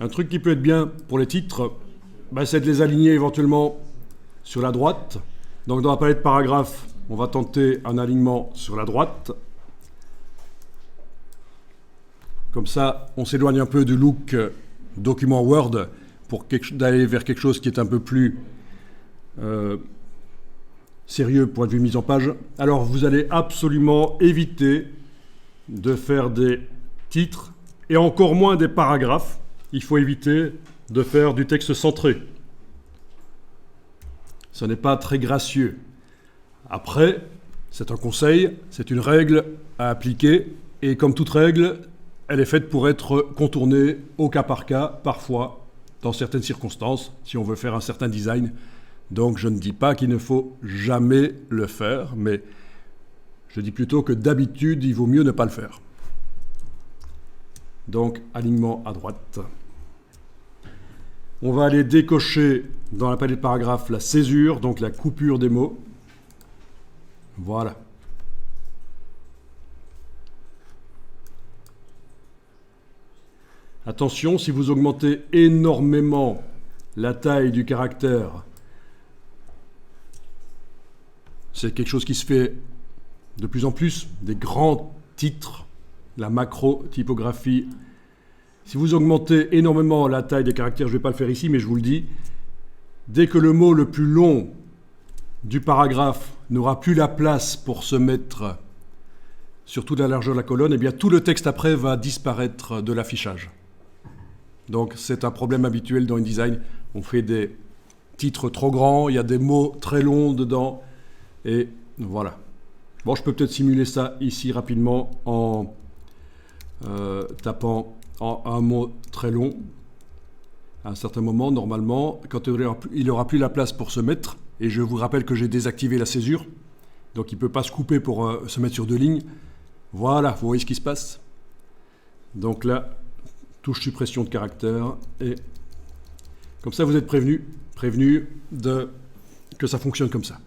Un truc qui peut être bien pour les titres, c'est de les aligner éventuellement sur la droite. Donc dans la palette paragraphe, on va tenter un alignement sur la droite. Comme ça, on s'éloigne un peu du look document Word pour d'aller vers quelque chose qui est un peu plus sérieux point de vue mise en page. Alors vous allez absolument éviter de faire des titres et encore moins des paragraphes. Il faut éviter de faire du texte centré. Ce n'est pas très gracieux. Après, c'est un conseil, c'est une règle à appliquer et comme toute règle, elle est faite pour être contournée au cas par cas, parfois, dans certaines circonstances, si on veut faire un certain design. Donc je ne dis pas qu'il ne faut jamais le faire, mais je dis plutôt que d'habitude, il vaut mieux ne pas le faire. Donc, alignement à droite. On va aller décocher dans la palette paragraphe la césure, donc la coupure des mots. Voilà. Attention, si vous augmentez énormément la taille du caractère, c'est quelque chose qui se fait de plus en plus, des grands titres, la macro-typographie. Si vous augmentez énormément la taille des caractères, je ne vais pas le faire ici, mais je vous le dis, dès que le mot le plus long du paragraphe n'aura plus la place pour se mettre sur toute la largeur de la colonne, eh bien tout le texte après va disparaître de l'affichage. Donc c'est un problème habituel dans InDesign. On fait des titres trop grands, il y a des mots très longs dedans, et voilà. Bon, je peux peut-être simuler ça ici rapidement en tapant un mot très long. À un certain moment, normalement, quand il n'aura plus la place pour se mettre, et je vous rappelle que j'ai désactivé la césure, donc il ne peut pas se couper pour se mettre sur deux lignes. Voilà, vous voyez ce qui se passe. Donc là, touche suppression de caractère, et comme ça vous êtes prévenu que ça fonctionne comme ça.